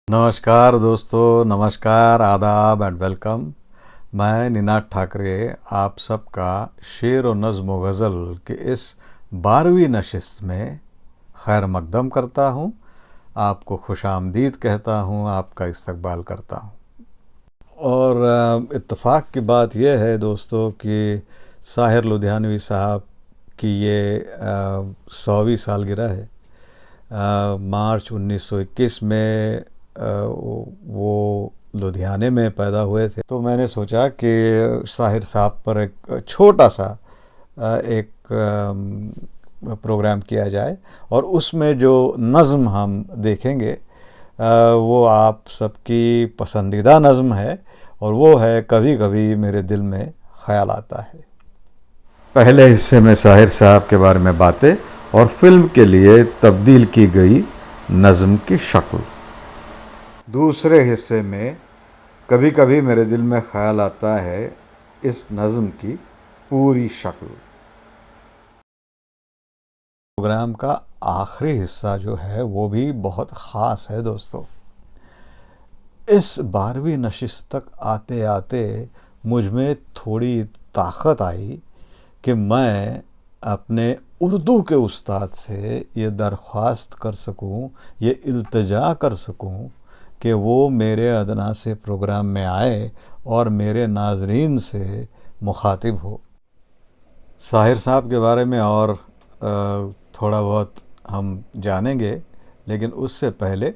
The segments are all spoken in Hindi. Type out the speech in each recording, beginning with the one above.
नमस्कार दोस्तों, नमस्कार, आदाब एंड वेलकम। मैं निनाद ठाकरे आप सबका शेर व नज़्म व गज़ल के इस 12वीं नशिस्त में खैर मकदम करता हूँ। आपको खुशामदीद कहता हूँ, आपका इस्तकबाल करता हूँ। और इत्तेफाक की बात यह है दोस्तों कि साहिर लुधियानवी साहब की ये 100वीं सालगिरह है। मार्च 1921 में वो लुधियाने में पैदा हुए थे। तो मैंने सोचा कि साहिर साहब पर एक छोटा सा एक प्रोग्राम किया जाए और उसमें जो नज़्म हम देखेंगे वो आप सबकी पसंदीदा नज़्म है और वो है कभी कभी मेरे दिल में ख्याल आता है। पहले हिस्से में साहिर साहब के बारे में बातें और फिल्म के लिए तब्दील की गई नज़्म की शक्ल। दूसरे हिस्से में कभी कभी मेरे दिल में ख्याल आता है इस नज़्म की पूरी शक्ल। प्रोग्राम का आखिरी हिस्सा जो है वो भी बहुत ख़ास है दोस्तों। इस 12वीं नशिस्त तक आते आते मुझ में थोड़ी ताकत आई कि मैं अपने उर्दू के उस्ताद से ये दरख्वास्त कर सकूं, ये इल्तिजा कर सकूं कि वो मेरे अदना से प्रोग्राम में आए और मेरे नाजरीन से मुखातिब हो। साहिर साहब के बारे में और थोड़ा बहुत हम जानेंगे, लेकिन उससे पहले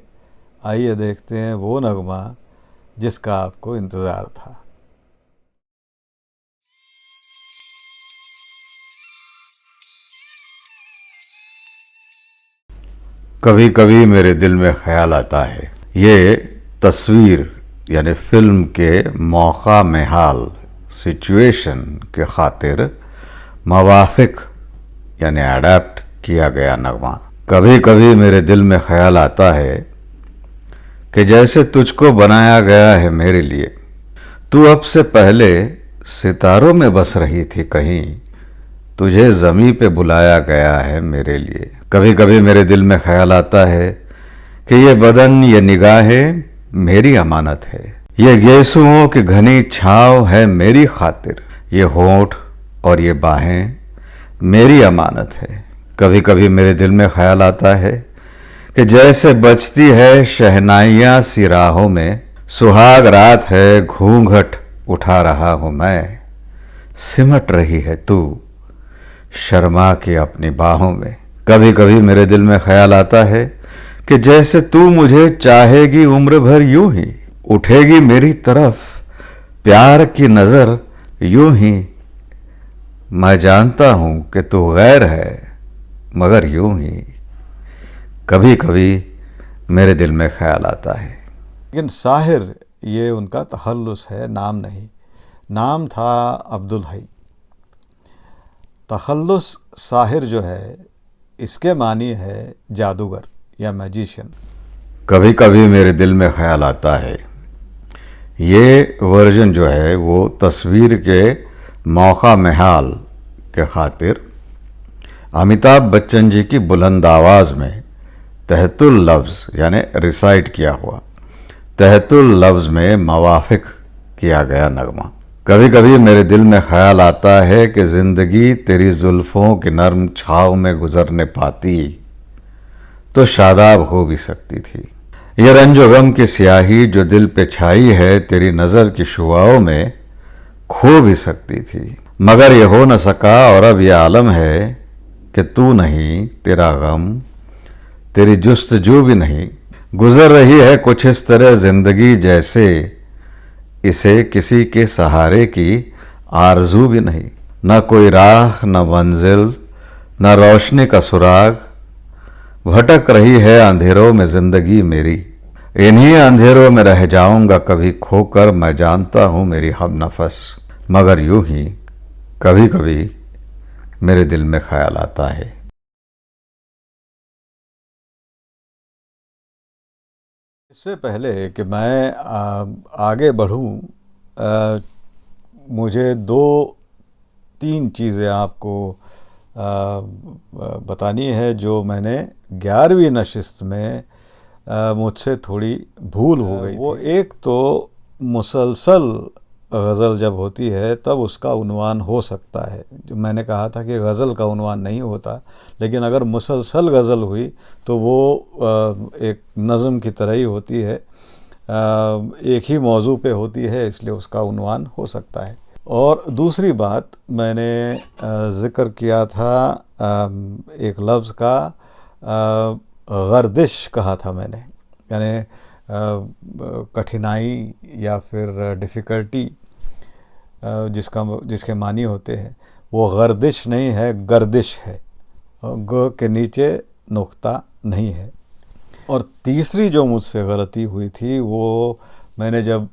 आइए देखते हैं वो नगमा जिसका आपको इंतज़ार था। कभी कभी मेरे दिल में ख्याल आता है, ये तस्वीर यानी फिल्म के मौका में हाल सिचुएशन के खातिर मवाफिक यानी अडेप्ट किया गया नगमा। कभी कभी मेरे दिल में ख्याल आता है कि जैसे तुझको बनाया गया है मेरे लिए, तू अब से पहले सितारों में बस रही थी कहीं, तुझे ज़मीं पे बुलाया गया है मेरे लिए। कभी कभी मेरे दिल में ख्याल आता है कि ये बदन, ये निगाहें मेरी अमानत है, ये गेसुओं की घनी छाँव है मेरी खातिर, ये होंठ और ये बाहें मेरी अमानत है। कभी कभी मेरे दिल में ख्याल आता है कि जैसे बजती है शहनाइयाँ सी राहों में, सुहाग रात है घूंघट उठा रहा हूँ मैं, सिमट रही है तू शर्मा के अपनी बाहों में। कभी कभी मेरे दिल में ख्याल आता है कि जैसे तू मुझे चाहेगी उम्र भर यूं ही, उठेगी मेरी तरफ प्यार की नज़र यूं ही, मैं जानता हूं कि तू गैर है मगर यूं ही। कभी कभी मेरे दिल में ख्याल आता है। लेकिन साहिर ये उनका तखल्लुस है, नाम नहीं। नाम था अब्दुल हई। तखल्लुस साहिर जो है इसके मानी है जादूगर या मैजिशियन। कभी कभी मेरे दिल में ख्याल आता है, ये वर्जन जो है वो तस्वीर के मौका महल के खातिर अमिताभ बच्चन जी की बुलंद आवाज़ में तहतुल लफ्ज़ यानी रिसाइट किया हुआ, तहतुल लफ्ज़ में मवाफिक किया गया नगमा। कभी कभी मेरे दिल में ख्याल आता है कि ज़िंदगी तेरी जुल्फ़ों की नर्म छाँव में गुजरने पाती तो शादाब हो भी सकती थी। ये रंजो गम की स्याही जो दिल पे छाई है तेरी नज़र की शुआओं में खो भी सकती थी, मगर ये हो न सका और अब यह आलम है कि तू नहीं, तेरा गम, तेरी जुस्तजू भी नहीं। गुजर रही है कुछ इस तरह ज़िंदगी जैसे इसे किसी के सहारे की आरजू भी नहीं, न कोई राह, न मंजिल, न रोशनी का सुराग, भटक रही है अंधेरों में जिंदगी मेरी, इन्हीं अंधेरों में रह जाऊंगा कभी खोकर, मैं जानता हूं मेरी हम नफस, मगर यूं ही कभी कभी मेरे दिल में ख्याल आता है। इससे पहले कि मैं आगे बढ़ूं, मुझे दो तीन चीज़ें आपको बतानी है जो मैंने 11वीं नशिस्त में मुझसे थोड़ी भूल हो गई वो थी। एक तो मुसलसल गज़ल जब होती है तब उसका उन्वान हो सकता है। जो मैंने कहा था कि गज़ल का उन्वान नहीं होता, लेकिन अगर मुसलसल गज़ल हुई तो वो एक नज़म की तरह ही होती है, एक ही मौजू पे होती है, इसलिए उसका उन्वान हो सकता है। और दूसरी बात, मैंने ज़िक्र किया था एक लफ्ज़ का, गर्दिश कहा था मैंने, यानी कठिनाई या फिर डिफ़िकल्टी, जिसके मानी होते हैं, वो गर्दिश नहीं है, गर्दिश है। ग के नीचे नुक्ता नहीं है। और तीसरी जो मुझसे गलती हुई थी वो, मैंने जब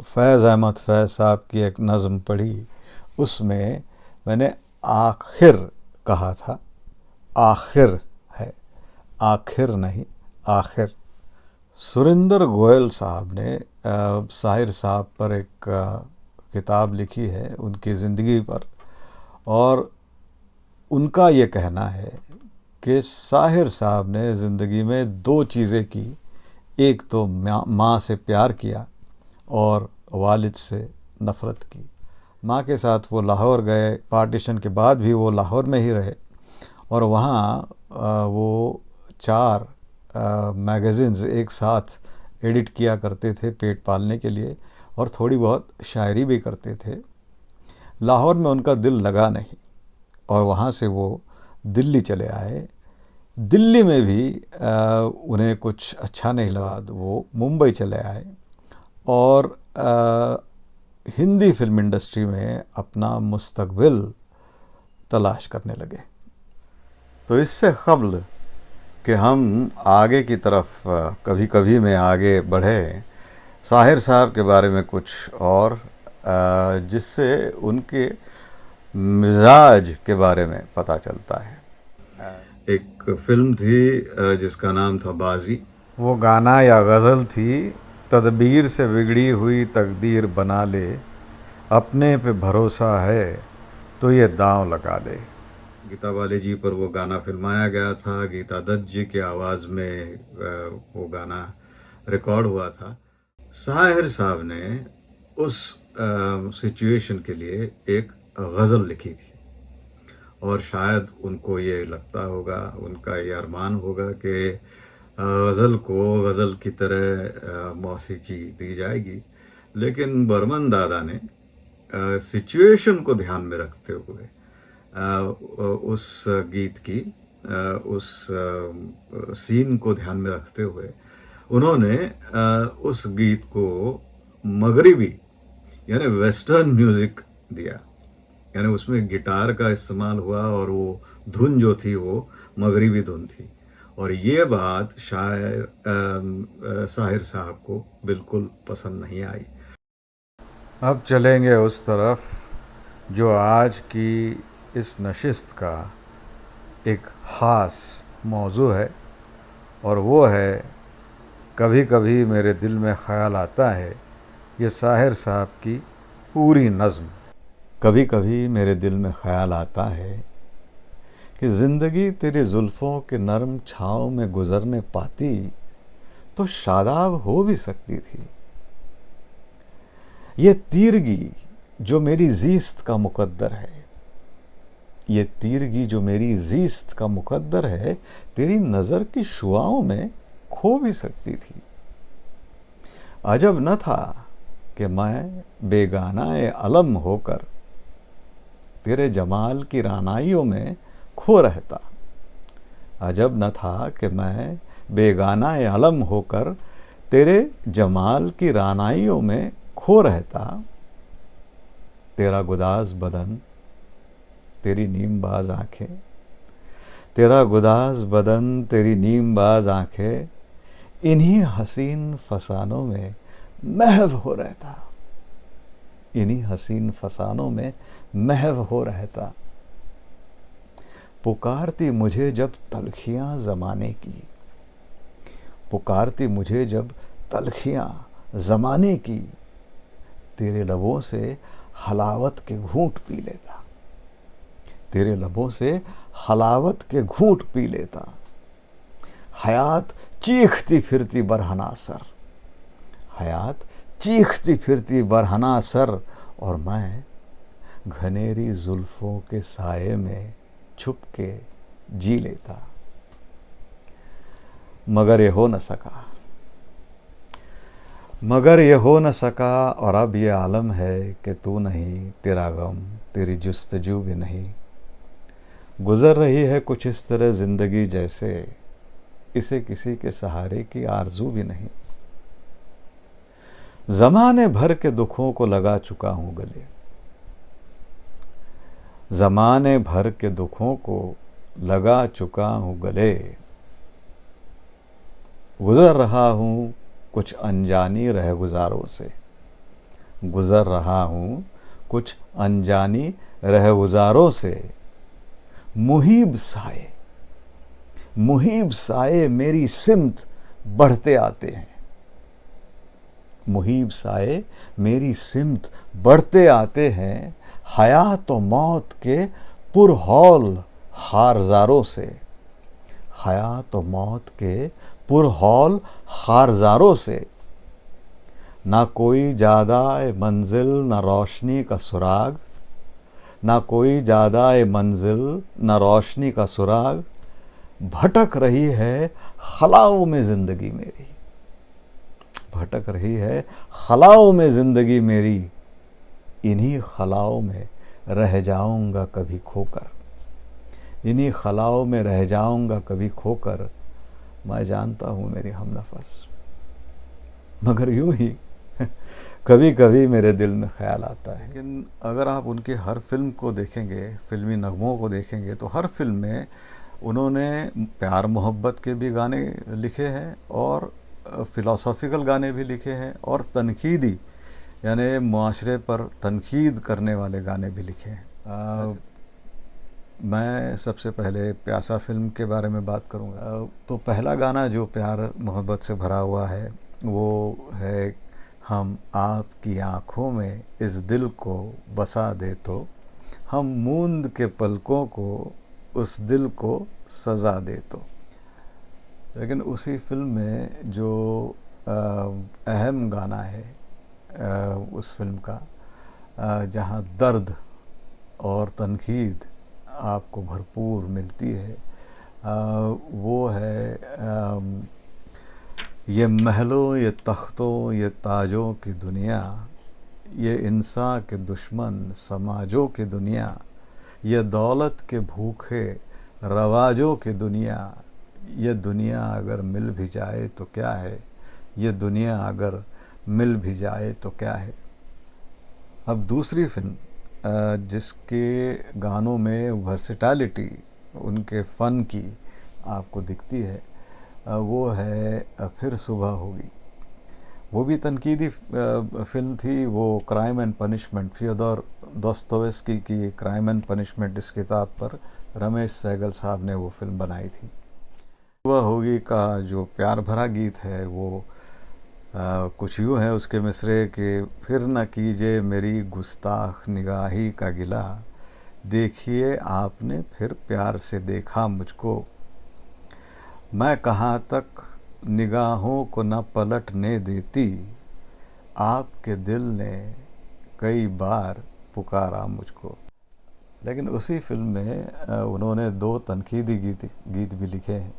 फैज़ अहमद फैज़ साहब की एक नज़म पढ़ी, उसमें मैंने आखिर कहा था, आखिर है, आखिर नहीं, आखिर। सुरिंदर गोयल साहब ने साहिर साहब पर एक किताब लिखी है उनकी ज़िंदगी पर, और उनका ये कहना है कि साहिर साहब ने ज़िंदगी में दो चीज़ें की, एक तो माँ से प्यार किया और वालिद से नफ़रत की। माँ के साथ वो लाहौर गए, पार्टीशन के बाद भी वो लाहौर में ही रहे, और वहाँ वो 4 मैगज़ीन्स एक साथ एडिट किया करते थे पेट पालने के लिए, और थोड़ी बहुत शायरी भी करते थे। लाहौर में उनका दिल लगा नहीं और वहाँ से वो दिल्ली चले आए। दिल्ली में भी उन्हें कुछ अच्छा नहीं लगा तो वो मुंबई चले आए और हिंदी फिल्म इंडस्ट्री में अपना मुस्तकबिल तलाश करने लगे। तो इससे क़ब्ल कि हम आगे की तरफ कभी कभी में आगे बढ़े, साहिर साहब के बारे में कुछ और जिससे उनके मिजाज के बारे में पता चलता है। एक फिल्म थी जिसका नाम था बाजी। वो गाना या गज़ल थी, तदबीर से बिगड़ी हुई तकदीर बना ले, अपने पे भरोसा है तो ये दांव लगा ले। गीता बाली जी पर वो गाना फिल्माया गया था, गीता दत्त जी की आवाज़ में वो गाना रिकॉर्ड हुआ था। साहिर साहब ने उस सिचुएशन के लिए एक गज़ल लिखी थी, और शायद उनको ये लगता होगा, उनका ये अरमान होगा कि गज़ल को गज़ल की तरह मौसीकी दी जाएगी, लेकिन बर्मन दादा ने सिचुएशन को ध्यान में रखते हुए उस गीत की उस सीन को ध्यान में रखते हुए उन्होंने उस गीत को मगरिबी यानी वेस्टर्न म्यूज़िक दिया, यानी उसमें गिटार का इस्तेमाल हुआ और वो धुन जो थी वो मगरिबी धुन थी, और ये बात शायर साहिर साहब को बिल्कुल पसंद नहीं आई। अब चलेंगे उस तरफ जो आज की इस नशिस्त का एक ख़ास मौजू है, और वो है कभी कभी मेरे दिल में ख़याल आता है। ये साहिर साहब की पूरी नज़्म। कभी कभी मेरे दिल में ख़याल आता है कि ज़िंदगी तेरी जुल्फ़ों के नरम छाँव में गुज़रने पाती तो शादाब हो भी सकती थी। ये तीरगी जो मेरी ज़ीस्त का मुकद्दर है, ये तीरगी जो मेरी ज़ीस्त का मुकद्दर है, तेरी नज़र की शुआओं में खो भी सकती थी। अजब न था कि मैं बेगानाए अलम होकर तेरे जमाल की रानाइयों में खो रहता। अजब न था कि मैं बेगानाए अलम होकर तेरे जमाल की रानाइयों में खो रहता। तेरा गुदाज बदन, तेरी नीमबाज आँखें, तेरा गुदाज बदन, तेरी नीमबाज आँखें, इन्हीं हसीन फसानों में महव हो रहता, इन्हीं हसीन फसानों में महव हो रहता। पुकारती मुझे जब तलखियाँ ज़माने की, पुकारती मुझे जब तलखियाँ ज़माने की, तेरे लबों से हलावत के घूंट पी लेता, तेरे लबों से हलावत के घूंट पी लेता। हयात चीखती फिरती बरहना सर, हयात चीखती फिरती बरहना सर, और मैं घनेरी जुल्फों के साये में छुप के जी लेता। मगर ये हो न सका, मगर ये हो न सका, और अब ये आलम है कि तू नहीं, तेरा गम, तेरी जुस्तजू भी नहीं। गुजर रही है कुछ इस तरह जिंदगी जैसे इसे किसी के सहारे की आरजू भी नहीं। जमाने भर के दुखों को लगा चुका हूं गले, जमाने भर के दुखों को लगा चुका हूं गले। गुजर रहा हूं कुछ अनजानी रह गुजारों से, गुजर रहा हूं कुछ अनजानी रह गुजारों से। मुहीब साए, मुहीब साए मेरी सिमत बढ़ते आते हैं, मुहीब साए मेरी सिमत बढ़ते आते हैं। हयात और मौत के पुरहौल खारजारों से, हयात और मौत के पुरहौल खारजारों से। ना कोई जादाए मंजिल ना रोशनी का सुराग, ना कोई जादाए मंजिल ना रोशनी का सुराग। भटक रही है खलाओं में ज़िंदगी मेरी, भटक रही है खलाओं में ज़िंदगी मेरी। इन्हीं खलाओं में रह जाऊंगा कभी खोकर, इन्हीं खलाओं में रह जाऊंगा कभी खोकर। मैं जानता हूँ मेरी हमनफस, मगर यूं ही कभी कभी मेरे दिल में ख्याल आता है। लेकिन अगर आप उनकी हर फिल्म को देखेंगे, फिल्मी नगमों को देखेंगे, तो हर फिल्म में उन्होंने प्यार मोहब्बत के भी गाने लिखे हैं और फ़िलासफ़िकल गाने भी लिखे हैं और तनकीदी यानी मुआशरे पर तनकीद करने वाले गाने भी लिखे हैं। मैं सबसे पहले प्यासा फिल्म के बारे में बात करूँगा। तो पहला गाना जो प्यार मोहब्बत से भरा हुआ है वो है, हम आपकी आँखों में इस दिल को बसा दे तो, हम मूंद के पलकों को उस दिल को सज़ा दे तो। लेकिन उसी फिल्म में जो अहम गाना है उस फिल्म का, जहाँ दर्द और तनकीद आपको भरपूर मिलती है, वो है ये महलों ये तख्तों ये ताजों की दुनिया, ये इंसान के दुश्मन समाजों की दुनिया, ये दौलत के भूखे रवाजों की दुनिया। ये दुनिया अगर मिल भी जाए तो क्या है, ये दुनिया अगर मिल भी जाए तो क्या है। अब दूसरी फिल्म जिसके गानों में वर्सेटैलिटी उनके फ़न की आपको दिखती है, वो है फिर सुबह होगी। वो भी तनकीदी फिल्म थी। वो क्राइम एंड पनिशमेंट, फियोदोर दोस्तोयेव्स्की की क्राइम एंड पनिशमेंट इस किताब पर रमेश सहगल साहब ने वो फिल्म बनाई थी। सुबह होगी का जो प्यार भरा गीत है वो कुछ यूँ है उसके मिसरे कि फिर न कीजिए मेरी गुस्ताख निगाही का गिला, देखिए आपने फिर प्यार से देखा मुझको, मैं कहाँ तक निगाहों को न पलटने देती, आपके दिल ने कई बार पुकारा मुझको। लेकिन उसी फिल्म में उन्होंने दो तनकीदी गीत भी लिखे हैं।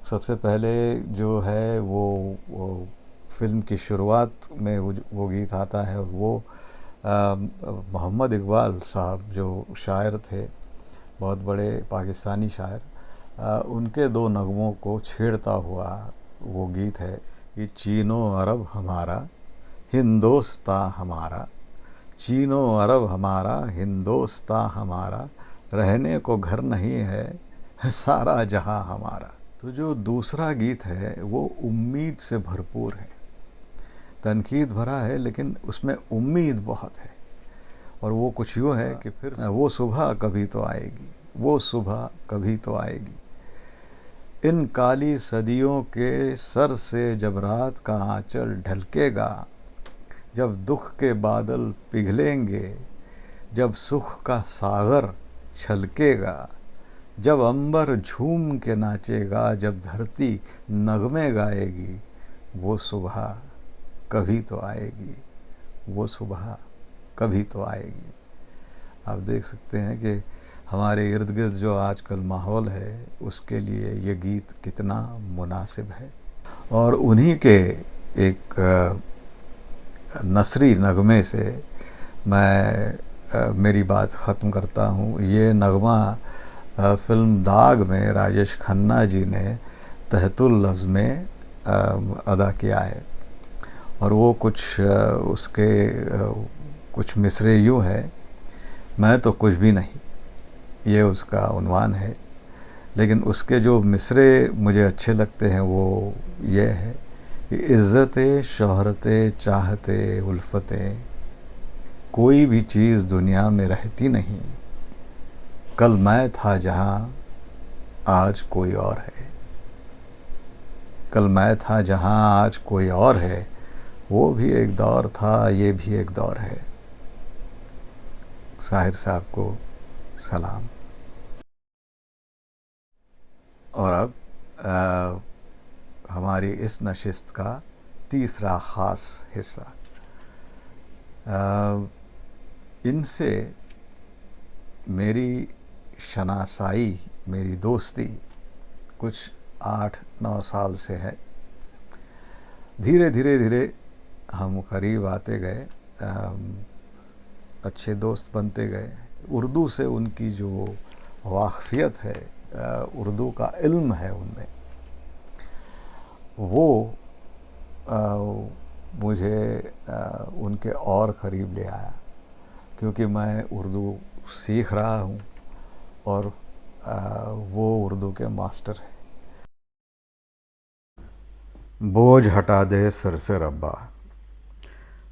सबसे पहले जो है वो फिल्म की शुरुआत में वो गीत आता है, और वो मोहम्मद इकबाल साहब जो शायर थे, बहुत बड़े पाकिस्तानी शायर, उनके दो नगमों को छेड़ता हुआ वो गीत है कि चीनो अरब हमारा हिंदोस्तां हमारा, चीनो अरब हमारा हिंदोस्तां हमारा, रहने को घर नहीं है सारा जहां हमारा। तो जो दूसरा गीत है वो उम्मीद से भरपूर है, तनकीद भरा है लेकिन उसमें उम्मीद बहुत है। और वो कुछ यूँ है कि फिर वो सुबह कभी तो आएगी, वो सुबह कभी तो आएगी, इन काली सदियों के सर से जब रात का आंचल ढलकेगा, जब दुख के बादल पिघलेंगे, जब सुख का सागर छलकेगा, जब अंबर झूम के नाचेगा, जब धरती नगमे गाएगी, वो सुबह कभी तो आएगी, वो सुबह कभी तो आएगी। आप देख सकते हैं कि हमारे इर्द गिर्द जो आजकल माहौल है उसके लिए ये गीत कितना मुनासिब है। और उन्हीं के एक नसरी नगमे से मैं मेरी बात ख़त्म करता हूँ। ये नगमा फ़िल्म दाग में राजेश खन्ना जी ने तहतुल लफ्ज़ में अदा किया है। और वो कुछ उसके कुछ मिसरे यूँ है, मैं तो कुछ भी नहीं, ये उसका उन्वान है। लेकिन उसके जो मिसरे मुझे अच्छे लगते हैं वो ये है कि इज़्ज़तें शोहरतें चाहते उल्फतें कोई भी चीज़ दुनिया में रहती नहीं, कल मैं था जहाँ आज कोई और है, कल मैं था जहाँ आज कोई और है, वो भी एक दौर था, ये भी एक दौर है। साहिर साहब को सलाम। और अब हमारी इस नशिस्त का तीसरा ख़ास हिस्सा, इनसे मेरी शनासाई, मेरी दोस्ती कुछ 8-9 साल से है। धीरे धीरे धीरे हम करीब आते गए, अच्छे दोस्त बनते गए। उर्दू से उनकी जो वाक़फ़ियत है, उर्दू का इल्म है उनमें, वो मुझे उनके और करीब ले आया, क्योंकि मैं उर्दू सीख रहा हूँ और वो उर्दू के मास्टर हैं। बोझ हटा दे सिर से रब्बा,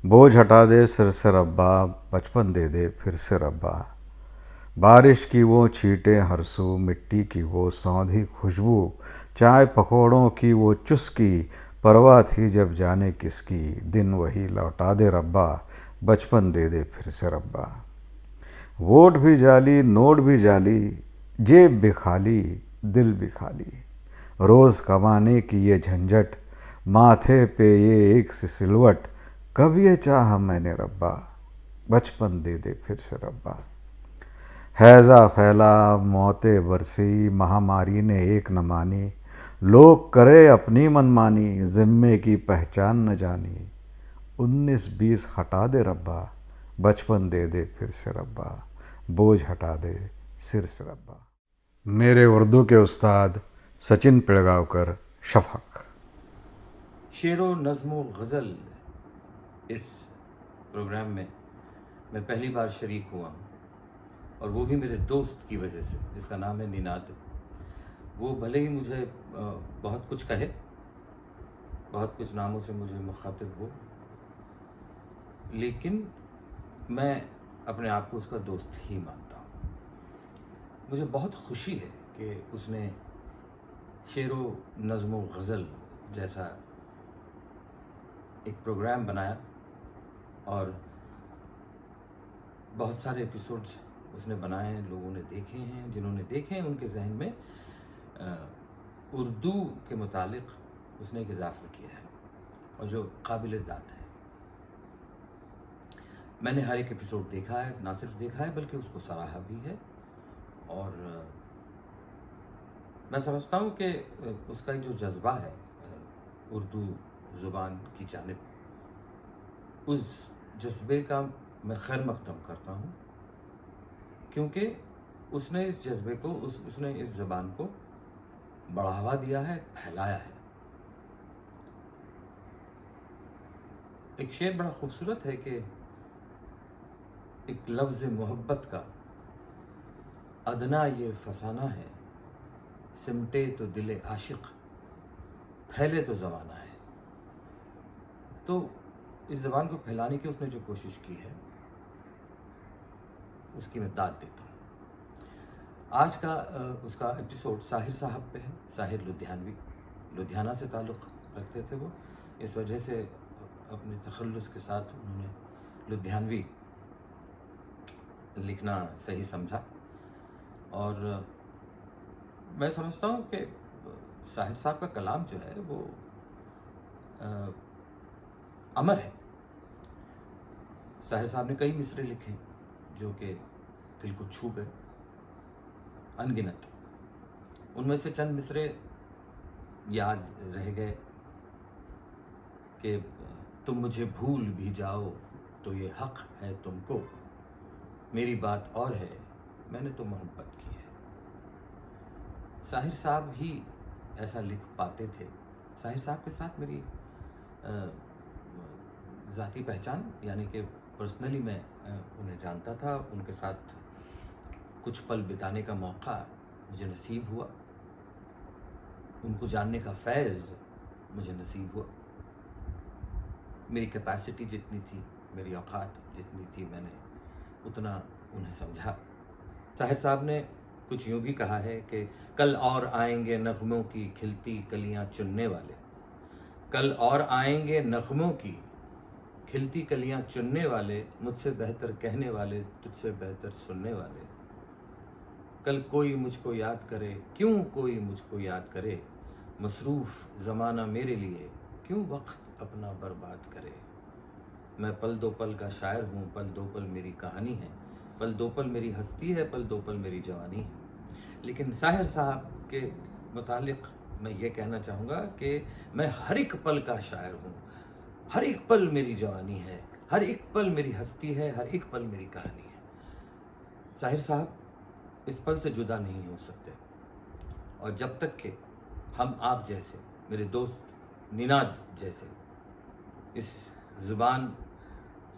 बोझ हटा दे सिर से रब्बा, बचपन दे दे फिर से रब्बा। बारिश की वो छींटें हर सू, मिट्टी की वो सौंधी खुशबू, चाय पकौड़ों की वो चुस्की, परवाह थी जब जाने किसकी, दिन वही लौटा दे रब्बा, बचपन दे दे फिर से रब्बा। वोट भी जाली, नोट भी जाली, जेब भी खाली, दिल भी खाली, रोज़ कमाने की ये झंझट, माथे पे ये एक सी सिलवट, कब ये चाहा मैंने रब्बा, बचपन दे दे फिर से रब्बा। हैज़ा फैला, मौतें बरसी, महामारी ने एक न मानी, लोग करे अपनी मनमानी, ज़िम्मे की पहचान न जानी। 19-20 हटा दे रब्बा, बचपन दे दे फिर से रब्बा, बोझ हटा दे सिर से रब्बा। मेरे उर्दू के उस्ताद सचिन पिलगांवकर, शफ़क़। शेरो नज़्म गज़ल इस प्रोग्राम में मैं पहली बार शरीक हुआ हूँ, और वो भी मेरे दोस्त की वजह से, जिसका नाम है निनाद। वो भले ही मुझे बहुत कुछ कहे, बहुत कुछ नामों से मुझे मुखातिब हो, लेकिन मैं अपने आप को उसका दोस्त ही मानता हूँ। मुझे बहुत खुशी है कि उसने शेरो नज़्म गज़ल जैसा एक प्रोग्राम बनाया, और बहुत सारे एपिसोड्स उसने बनाए हैं, लोगों ने देखे हैं। जिन्होंने देखे हैं उनके जहन में उर्दू के मुतालिक उसने एक इजाफा किया है, और जो काबिल दाद है। मैंने हर एक एपिसोड देखा है, ना सिर्फ देखा है बल्कि उसको सराहा भी है। और मैं समझता हूँ कि उसका जो जज्बा है उर्दू ज़ुबान की जानिब, उस जज्बे का मैं खैर मक़दम करता हूँ, क्योंकि उसने इस जज्बे को, उसने इस ज़बान को बढ़ावा दिया है, फैलाया है। एक शेर बड़ा खूबसूरत है कि एक लफ्ज़ मोहब्बत का अदना ये फसाना है, सिमटे तो दिले आशिक, फैले तो ज़माना है। तो इस ज़बान को फैलाने की उसने जो कोशिश की है, उसकी मैं दाद देता हूँ। आज का उसका एपिसोड साहिर साहब पे है। साहिर लुधियानवी, लुधियाना से ताल्लुक़ रखते थे वो, इस वजह से अपने तखल्लुस के साथ उन्होंने लुधियानवी लिखना सही समझा। और मैं समझता हूँ कि साहिर साहब का कलाम जो है वो अमर है। साहिर साहब ने कई मिसरे लिखे जो कि दिल को छू गए, अनगिनत। उनमें से चंद मिसरे याद रह गए कि तुम मुझे भूल भी जाओ तो ये हक है तुमको, मेरी बात और है मैंने तो मोहब्बत की है। साहिर साहब ही ऐसा लिख पाते थे। साहिर साहब के साथ मेरी ज़ाती पहचान, यानी कि पर्सनली मैं उन्हें जानता था, उनके साथ कुछ पल बिताने का मौका मुझे नसीब हुआ, उनको जानने का फैज़ मुझे नसीब हुआ। मेरी कैपेसिटी जितनी थी, मेरी औकात जितनी थी, मैंने उतना उन्हें समझा। साहिर साहब ने कुछ यूँ भी कहा है कि कल और आएंगे नग़्मों की खिलती कलियां चुनने वाले, कल और आएंगे नग़्मों की खिलती कलियां चुनने वाले, मुझसे बेहतर कहने वाले, तुझसे बेहतर सुनने वाले। कल कोई मुझको याद करे, क्यों कोई मुझको याद करे, मसरूफ़ ज़माना मेरे लिए क्यों वक्त अपना बर्बाद करे। मैं पल दो पल का शायर हूँ, पल दो पल मेरी कहानी है, पल दो पल मेरी हस्ती है, पल दो पल मेरी जवानी है। लेकिन साहिर साहब के मुतालिक मैं ये कहना चाहूँगा कि मैं हर एक पल का शायर हूँ, हर एक पल मेरी जवानी है, हर एक पल मेरी हस्ती है, हर एक पल मेरी कहानी है। साहिर साहब इस पल से जुदा नहीं हो सकते, और जब तक कि हम आप जैसे, मेरे दोस्त निनाद जैसे, इस ज़ुबान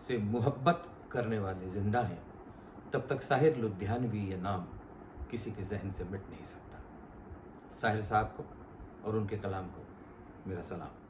से मोहब्बत करने वाले ज़िंदा हैं, तब तक साहिर लुधियानवी ये नाम किसी के जहन से मिट नहीं सकता। साहिर साहब को और उनके कलाम को मेरा सलाम।